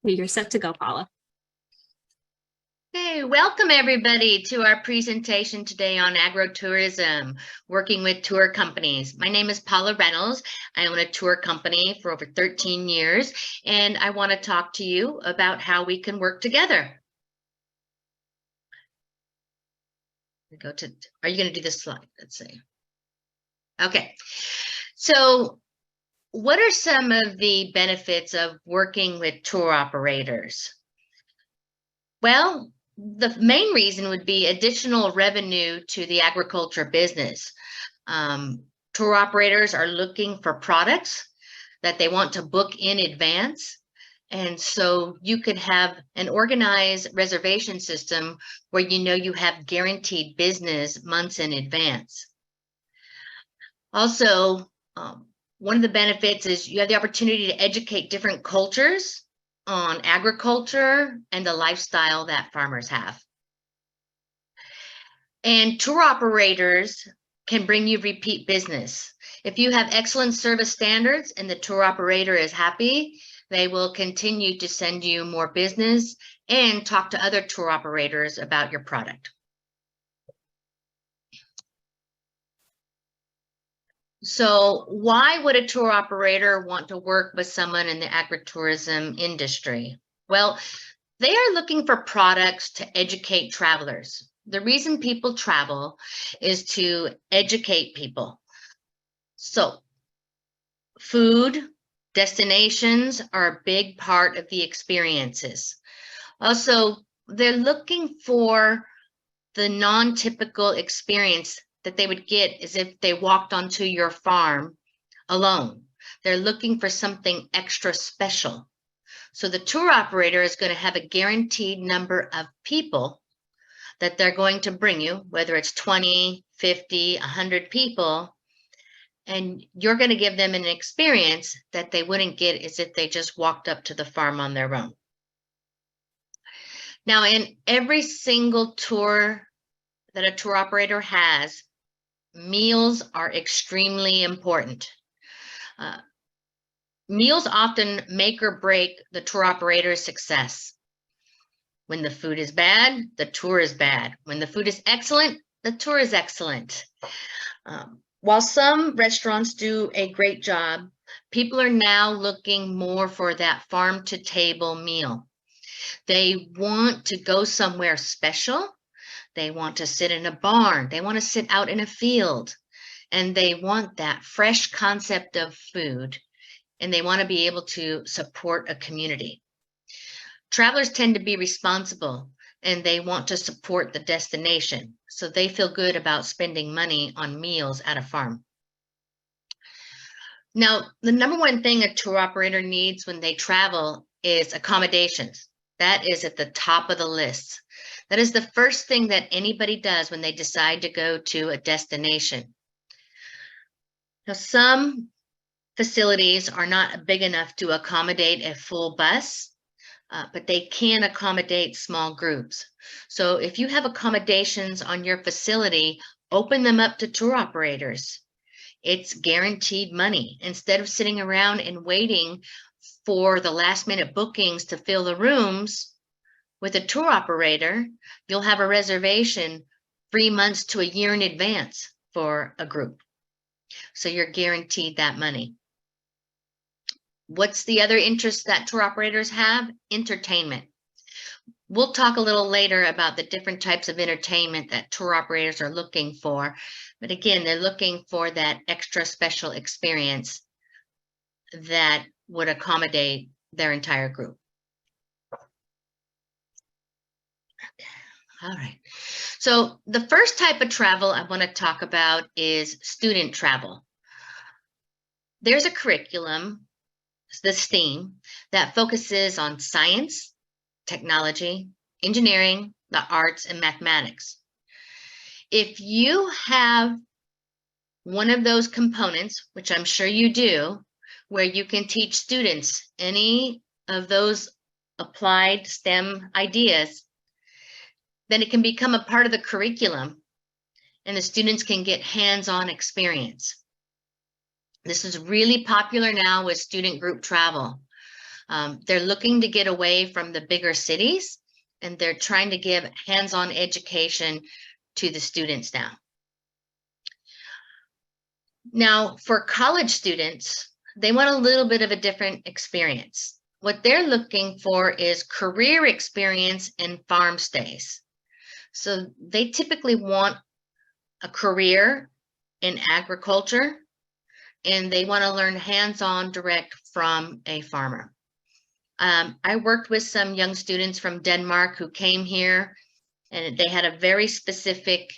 You're set to go, Paula. Hey, welcome everybody to our presentation today on agritourism, working with tour companies. My name is Paula Reynolds. I own a tour company for over 13 years, and I want to talk to you about how we can work together. Are you going to do this slide? Let's see. Okay, so what are some of the benefits of working with tour operators? Well, the main reason would be additional revenue to the agriculture business. Tour operators are looking for products that they want to book in advance. And so you could have an organized reservation system where you know you have guaranteed business months in advance. Also, one of the benefits is you have the opportunity to educate different cultures on agriculture and the lifestyle that farmers have. And tour operators can bring you repeat business. If you have excellent service standards and the tour operator is happy, they will continue to send you more business and talk to other tour operators about your product. So why would a tour operator want to work with someone in the agritourism industry? Well, they are looking for products to educate travelers. The reason people travel is to educate people. So food, destinations are a big part of the experiences. Also, they're looking for the non-typical experience that they would get as if they walked onto your farm alone. They're looking for something extra special. So the tour operator is going to have a guaranteed number of people that they're going to bring you, whether it's 20, 50, 100 people, and you're going to give them an experience that they wouldn't get as if they just walked up to the farm on their own. Now, in every single tour that a tour operator has, meals are extremely important. Meals often make or break the tour operator's success. When the food is bad, the tour is bad. When the food is excellent, the tour is excellent. While some restaurants do a great job, people are now looking more for that farm-to-table meal. They want to go somewhere special. They want to sit in a barn. They want to sit out in a field. And they want that fresh concept of food. And they want to be able to support a community. Travelers tend to be responsible and they want to support the destination. So they feel good about spending money on meals at a farm. Now, the number one thing a tour operator needs when they travel is accommodations. That is at the top of the list. That is the first thing that anybody does when they decide to go to a destination. Now, some facilities are not big enough to accommodate a full bus, but they can accommodate small groups. So if you have accommodations on your facility, open them up to tour operators. It's guaranteed money. Instead of sitting around and waiting for the last minute bookings to fill the rooms, with a tour operator, you'll have a reservation 3 months to a year in advance for a group. So you're guaranteed that money. What's the other interest that tour operators have? Entertainment. We'll talk a little later about the different types of entertainment that tour operators are looking for. But again, they're looking for that extra special experience that would accommodate their entire group. All right. So the first type of travel I want to talk about is student travel. There's a curriculum, the STEAM, that focuses on science, technology, engineering, the arts, and mathematics. If you have one of those components, which I'm sure you do, where you can teach students any of those applied STEM ideas, then it can become a part of the curriculum and the students can get hands-on experience. This is really popular now with student group travel. They're looking to get away from the bigger cities, and they're trying to give hands-on education to the students now. Now, for college students, they want a little bit of a different experience. What they're looking for is career experience in farm stays. So they typically want a career in agriculture, and they want to learn hands-on direct from a farmer. I worked with some young students from Denmark who came here, and they had a very specific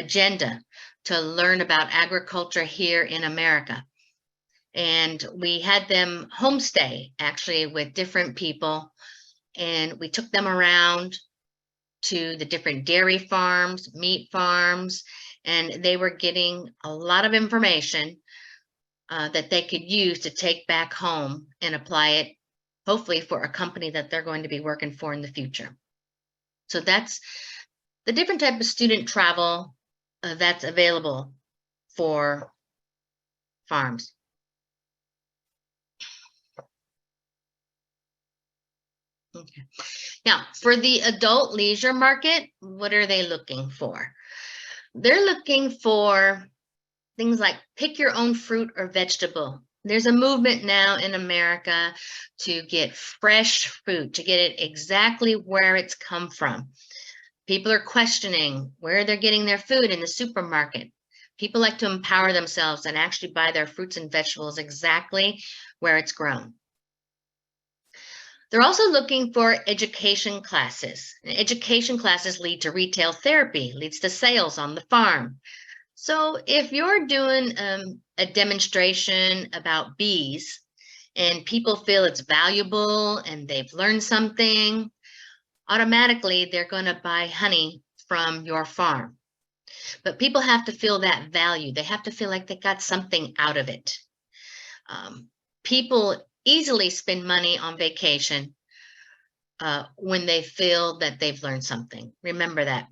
agenda to learn about agriculture here in America. And we had them homestay actually with different people, and we took them around to the different dairy farms, meat farms, and they were getting a lot of information that they could use to take back home and apply it, hopefully for a company that they're going to be working for in the future. So that's the different type of student travel that's available for farms. Okay. Now, for the adult leisure market, what are they looking for? They're looking for things like pick your own fruit or vegetable. There's a movement now in America to get fresh fruit, to get it exactly where it's come from. People are questioning where they're getting their food in the supermarket. People like to empower themselves and actually buy their fruits and vegetables exactly where it's grown. They're also looking for education classes. Education classes lead to retail therapy, leads to sales on the farm. So if you're doing a demonstration about bees and people feel it's valuable and they've learned something, automatically they're going to buy honey from your farm. But people have to feel that value. They have to feel like they got something out of it. People easily spend money on vacation when they feel that they've learned something. Remember that.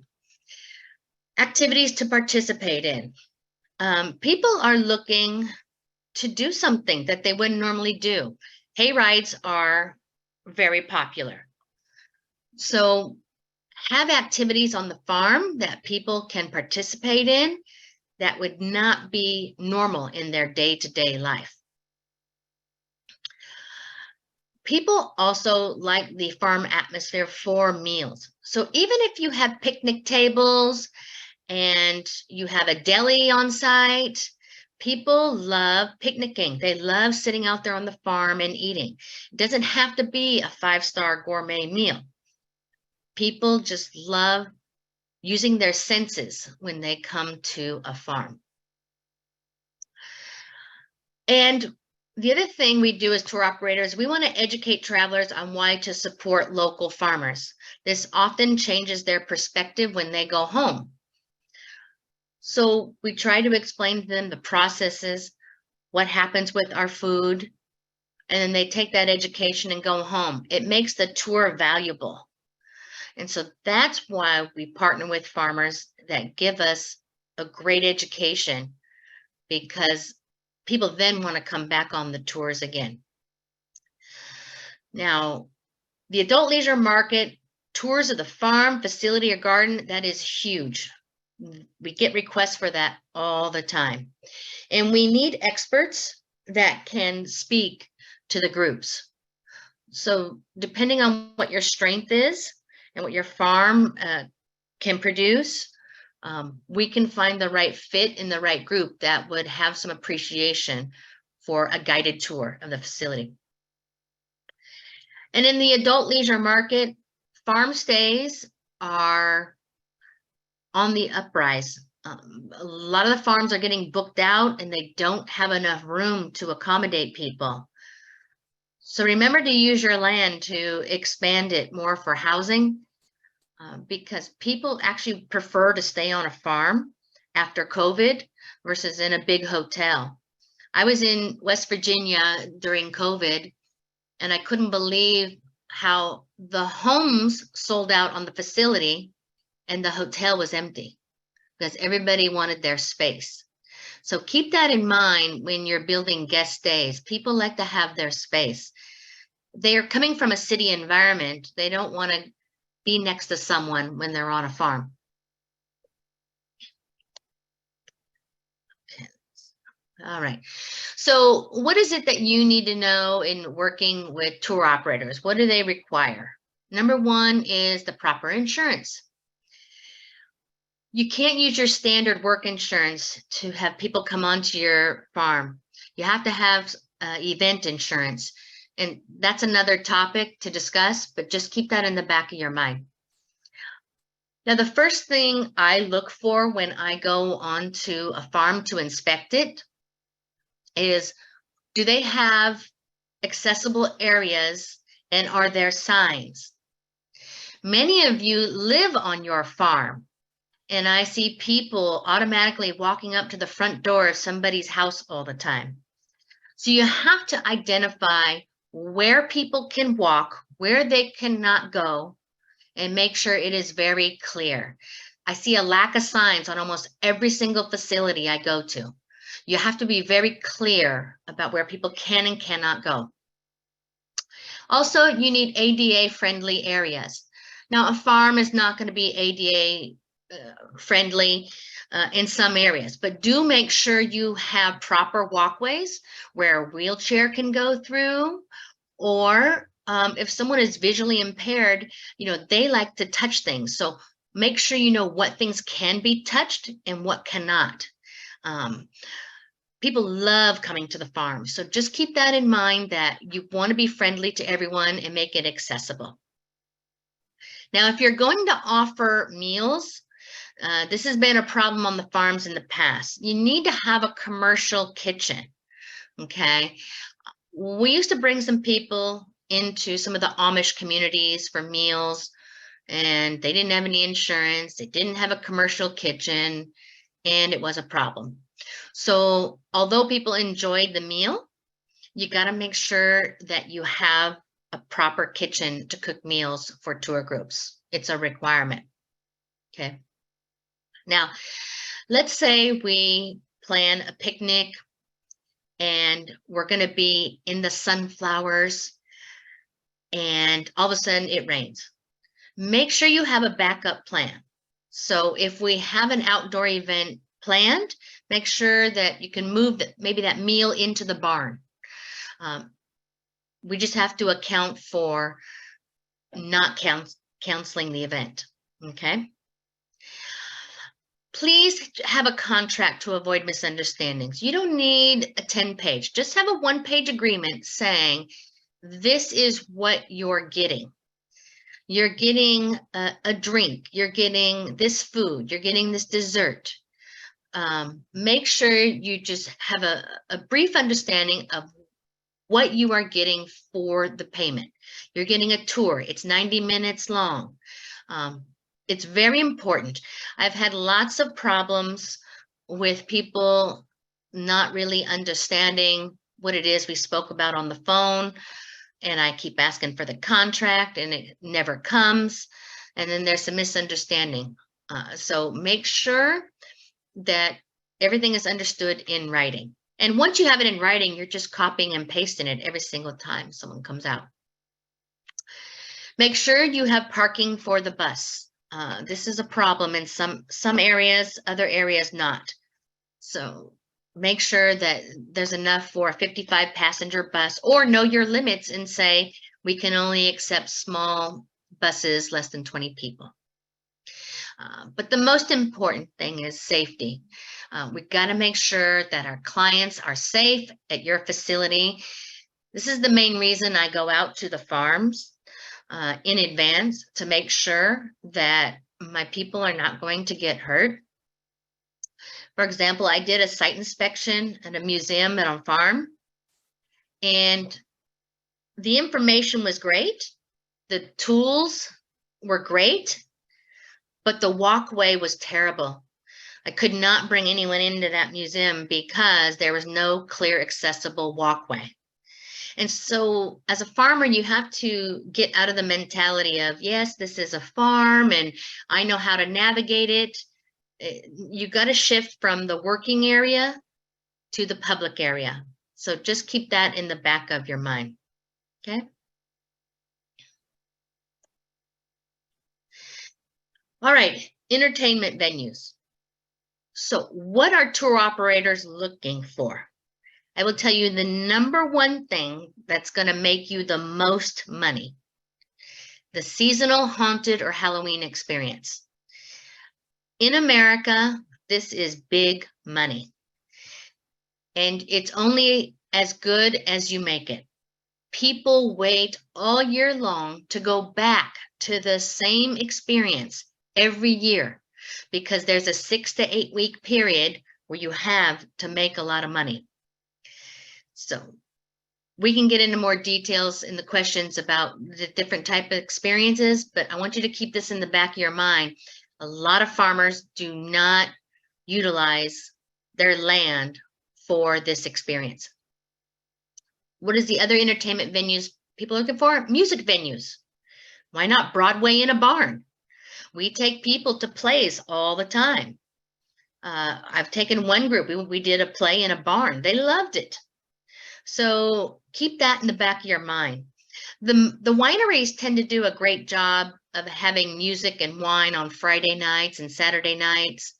Activities to participate in. People are looking to do something that they wouldn't normally do. Hay rides are very popular. So have activities on the farm that people can participate in that would not be normal in their day-to-day life. People also like the farm atmosphere for meals. So even if you have picnic tables and you have a deli on site, people love picnicking. They love sitting out there on the farm and eating. It doesn't have to be a 5-star gourmet meal. People just love using their senses when they come to a farm. And the other thing we do as tour operators, we want to educate travelers on why to support local farmers. This often changes their perspective when they go home. So we try to explain to them the processes, what happens with our food, and then they take that education and go home. It makes the tour valuable. And so that's why we partner with farmers that give us a great education, because people then want to come back on the tours again. Now, the adult leisure market, tours of the farm, facility, or garden, that is huge. We get requests for that all the time. And we need experts that can speak to the groups. So depending on what your strength is and what your farm can produce, we can find the right fit in the right group that would have some appreciation for a guided tour of the facility. And in the adult leisure market, farm stays are on the uprise. A lot of the farms are getting booked out and they don't have enough room to accommodate people. So remember to use your land to expand it more for housing, because people actually prefer to stay on a farm after COVID versus in a big hotel. I was in West Virginia during COVID, and I couldn't believe how the homes sold out on the facility and the hotel was empty because everybody wanted their space. So keep that in mind when you're building guest stays. People like to have their space. they're coming from a city environment. They don't want to be next to someone when they're on a farm. All right. So what is it that you need to know in working with tour operators? What do they require? Number one is the proper insurance. You can't use your standard work insurance to have people come onto your farm. You have to have event insurance. And that's another topic to discuss, but just keep that in the back of your mind. Now, the first thing I look for when I go onto a farm to inspect it is, do they have accessible areas and are there signs? Many of you live on your farm, and I see people automatically walking up to the front door of somebody's house all the time. So you have to identify where people can walk, where they cannot go, and make sure it is very clear. I see a lack of signs on almost every single facility I go to. You have to be very clear about where people can and cannot go. Also, you need ADA friendly areas. Now, a farm is not going to be ADA friendly in some areas, but do make sure you have proper walkways where a wheelchair can go through, or if someone is visually impaired, they like to touch things. So make sure you know what things can be touched and what cannot. People love coming to the farm. So just keep that in mind, that you want to be friendly to everyone and make it accessible. Now, if you're going to offer meals, this has been a problem on the farms in the past. You need to have a commercial kitchen, okay? We used to bring some people into some of the Amish communities for meals, and they didn't have any insurance. They didn't have a commercial kitchen, and it was a problem. So although people enjoyed the meal, you got to make sure that you have a proper kitchen to cook meals for tour groups. It's a requirement. Okay. Now, let's say we plan a picnic and we're going to be in the sunflowers and all of a sudden it rains. Make sure you have a backup plan. So if we have an outdoor event planned, make sure that you can move maybe that meal into the barn. We just have to account for not canceling the event, okay? Please have a contract to avoid misunderstandings. You don't need a 10-page. Just have a 1-page agreement saying, this is what you're getting. You're getting a drink. You're getting this food. You're getting this dessert. Make sure you just have a brief understanding of what you are getting for the payment. You're getting a tour. It's 90 minutes long. It's very important. I've had lots of problems with people not really understanding what it is we spoke about on the phone, and I keep asking for the contract and it never comes, and then there's a misunderstanding. So make sure that everything is understood in writing. And once you have it in writing, you're just copying and pasting it every single time someone comes out. Make sure you have parking for the bus. This is a problem in some areas, other areas not. So make sure that there's enough for a 55 passenger bus, or know your limits and say, we can only accept small buses, less than 20 people. But the most important thing is safety. We've got to make sure that our clients are safe at your facility. This is the main reason I go out to the farms in advance, to make sure that my people are not going to get hurt. For example, I did a site inspection at a museum at a farm, and the information was great. The tools were great, but the walkway was terrible. I could not bring anyone into that museum because there was no clear, accessible walkway. And so as a farmer, you have to get out of the mentality of, yes, this is a farm and I know how to navigate it. You got to shift from the working area to the public area. So just keep that in the back of your mind. Okay. All right, entertainment venues. So what are tour operators looking for? I will tell you the number one thing that's going to make you the most money: the seasonal, haunted, or Halloween experience. In America, this is big money, and it's only as good as you make it. People wait all year long to go back to the same experience every year because there's a 6 to 8 week period where you have to make a lot of money. So we can get into more details in the questions about the different type of experiences, but I want you to keep this in the back of your mind. A lot of farmers do not utilize their land for this experience. What is the other entertainment venues people are looking for? Music venues. Why not Broadway in a barn? We take people to plays all the time. I've taken one group, we did a play in a barn. They loved it. So keep that in the back of your mind. The wineries tend to do a great job of having music and wine on Friday nights and Saturday nights.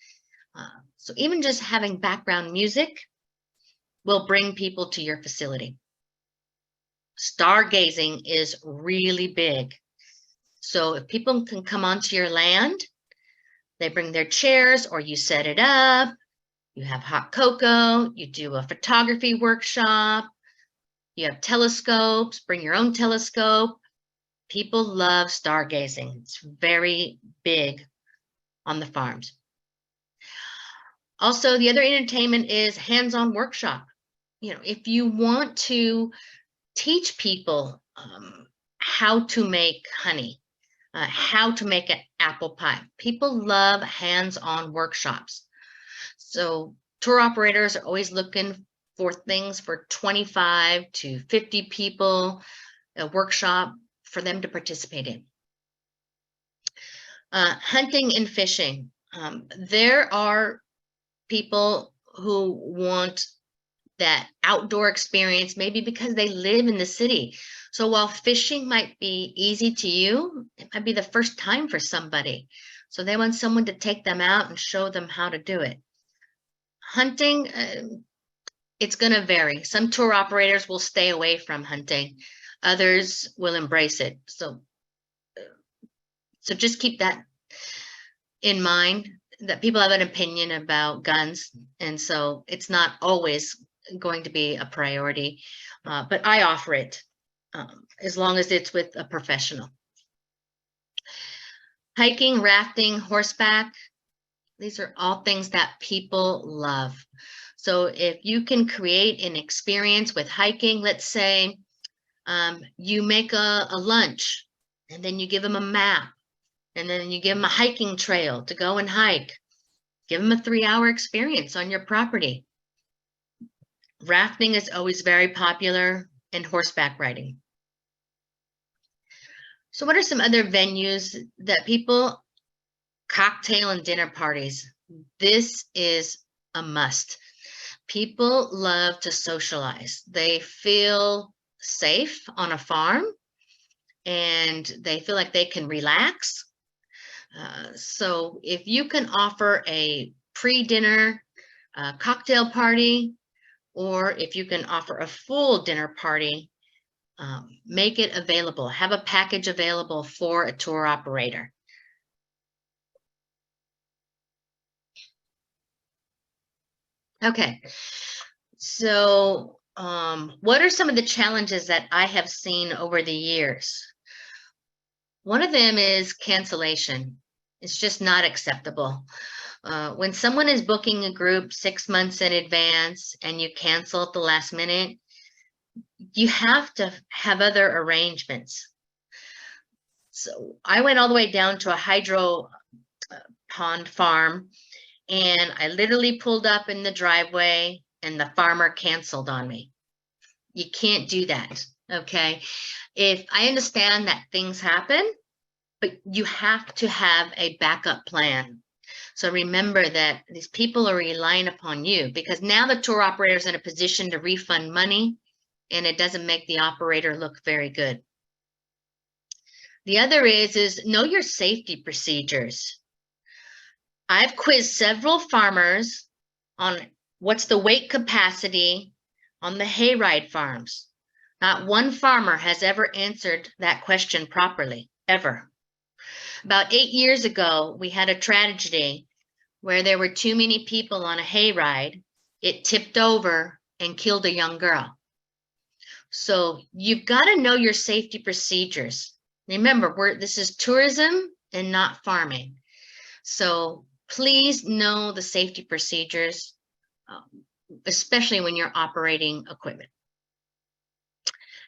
So even just having background music will bring people to your facility. Stargazing is really big. So if people can come onto your land, they bring their chairs or you set it up, you have hot cocoa, you do a photography workshop, you have telescopes, bring your own telescope. People love stargazing. It's very big on the farms. Also, the other entertainment is hands-on workshop. You know, if you want to teach people how to make honey, how to make an apple pie, people love hands-on workshops. So tour operators are always looking for things for 25 to 50 people, a workshop for them to participate in. Hunting and fishing. There are people who want that outdoor experience, maybe because they live in the city. So while fishing might be easy to you, it might be the first time for somebody. So they want someone to take them out and show them how to do it. Hunting, it's going to vary. Some tour operators will stay away from hunting. Others will embrace it. So just keep that in mind, that people have an opinion about guns. And so it's not always going to be a priority, but I offer it as long as it's with a professional. Hiking, rafting, horseback, these are all things that people love. So if you can create an experience with hiking, let's say you make a lunch and then you give them a map and then you give them a hiking trail to go and hike. Give them a 3-hour experience on your property. Rafting is always very popular, and horseback riding. So what are some other venues that people, cocktail and dinner parties? This is a must. People love to socialize. They feel safe on a farm and they feel like they can relax. So if you can offer a pre-dinner cocktail party, or if you can offer a full dinner party, make it available. Have a package available for a tour operator. Okay, so what are some of the challenges that I have seen over the years? One of them is cancellation. It's just not acceptable. When someone is booking a group 6 months in advance and you cancel at the last minute, you have to have other arrangements. So I went all the way down to a hydro pond farm, and I literally pulled up in the driveway and the farmer canceled on me. You can't do that, okay? If I understand that things happen, but you have to have a backup plan. So remember that these people are relying upon you, because now the tour operator is in a position to refund money, and it doesn't make the operator look very good. The other is know your safety procedures. I've quizzed several farmers on what's the weight capacity on the hayride farms. Not one farmer has ever answered that question properly, ever. About 8 years ago, we had a tragedy where there were too many people on a hayride. It tipped over and killed a young girl. So you've got to know your safety procedures. Remember, this is tourism and not farming. So please know the safety procedures, especially when you're operating equipment.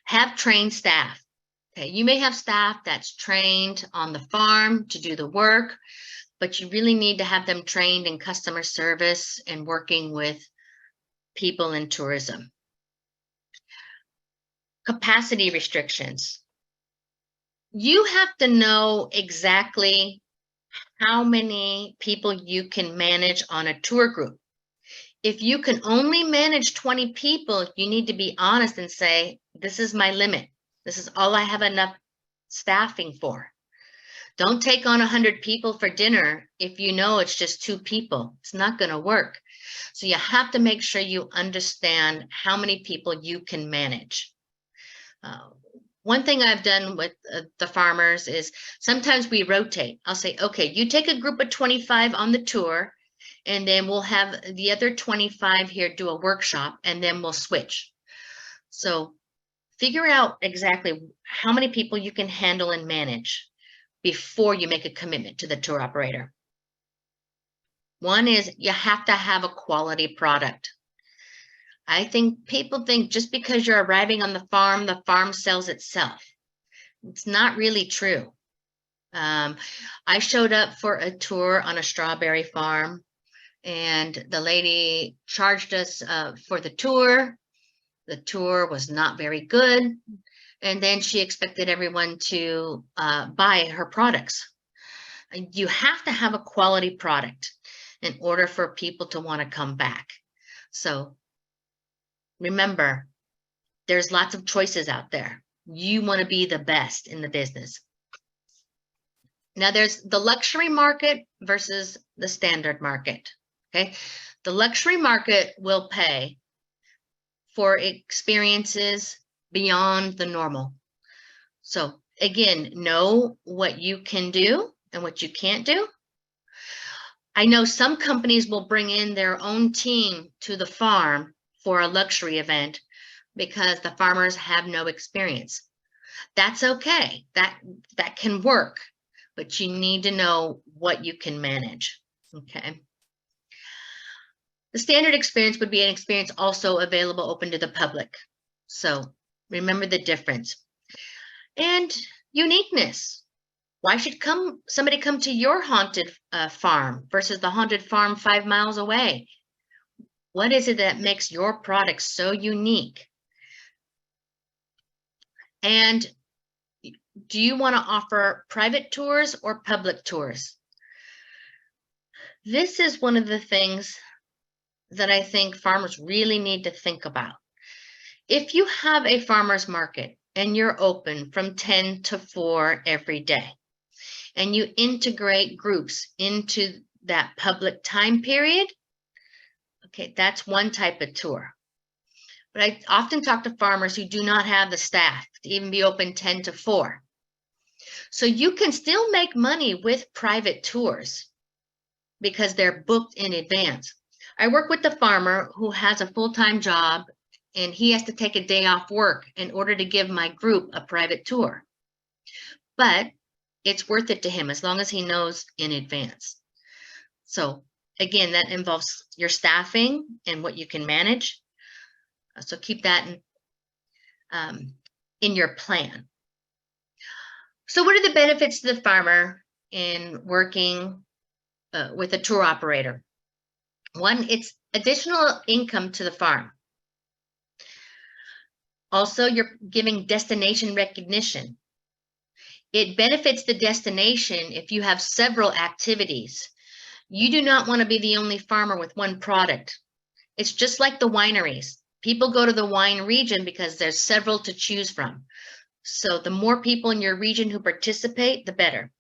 Have trained staff. Okay, you may have staff that's trained on the farm to do the work, but you really need to have them trained in customer service and working with people in tourism. Capacity restrictions. You have to know exactly how many people you can manage on a tour group. If you can only manage 20 people, you need to be honest and say, this is my limit. This is all I have enough staffing for. Don't take on 100 people for dinner if you know it's just 2 people. It's not going to work. So you have to make sure you understand how many people you can manage. One thing I've done with the farmers is sometimes we rotate. I'll say, okay, you take a group of 25 on the tour, and then we'll have the other 25 here do a workshop, and then we'll switch. So figure out exactly how many people you can handle and manage before you make a commitment to the tour operator. One is you have to have a quality product. I think people think just because you're arriving on the farm sells itself. It's not really true. I showed up for a tour on a strawberry farm, and the lady charged us for the tour. The tour was not very good. And then she expected everyone to buy her products. You have to have a quality product in order for people to want to come back. So remember, there's lots of choices out there. You want to be the best in the business. Now there's the luxury market versus the standard market. Okay, the luxury market will pay for experiences beyond the normal. So again, know what you can do and what you can't do. I know some companies will bring in their own team to the farm for a luxury event because the farmers have no experience. That's okay. That can work, but you need to know what you can manage. Okay. The standard experience would be an experience also available open to the public. So remember the difference. And uniqueness. Why should somebody come to your haunted farm versus the haunted farm 5 miles away? What is it that makes your product so unique? And do you want to offer private tours or public tours? This is one of the things that I think farmers really need to think about. If you have a farmer's market and you're open from 10 to 4 every day, and you integrate groups into that public time period, okay, that's one type of tour. But I often talk to farmers who do not have the staff to even be open 10 to 4. So you can still make money with private tours because they're booked in advance. I work with the farmer who has a full-time job, and he has to take a day off work in order to give my group a private tour. But it's worth it to him as long as he knows in advance. So again, that involves your staffing and what you can manage. So keep that in your plan. So what are the benefits to the farmer in working with a tour operator? One, it's additional income to the farm. Also, you're giving destination recognition. It benefits the destination if you have several activities. You do not want to be the only farmer with one product. It's just like the wineries. People go to the wine region because there's several to choose from. So the more people in your region who participate, the better.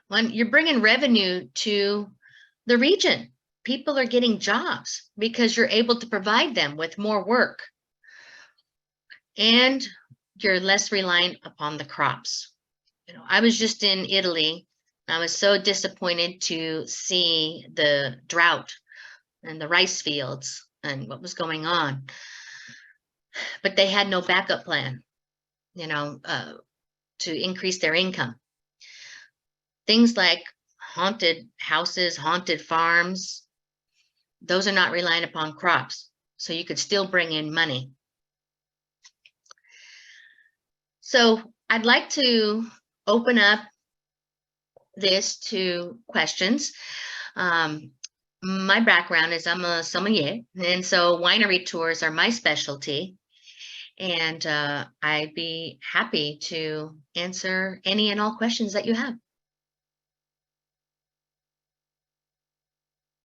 When you're bringing revenue to the region, people are getting jobs because you're able to provide them with more work. And you're less reliant upon the crops. I was just in Italy. I was so disappointed to see the drought and the rice fields and what was going on. But they had no backup plan, to increase their income. Things like haunted houses, haunted farms, those are not reliant upon crops. So you could still bring in money. So I'd like to open up this to questions. My background is I'm a sommelier, and so winery tours are my specialty. And I'd be happy to answer any and all questions that you have.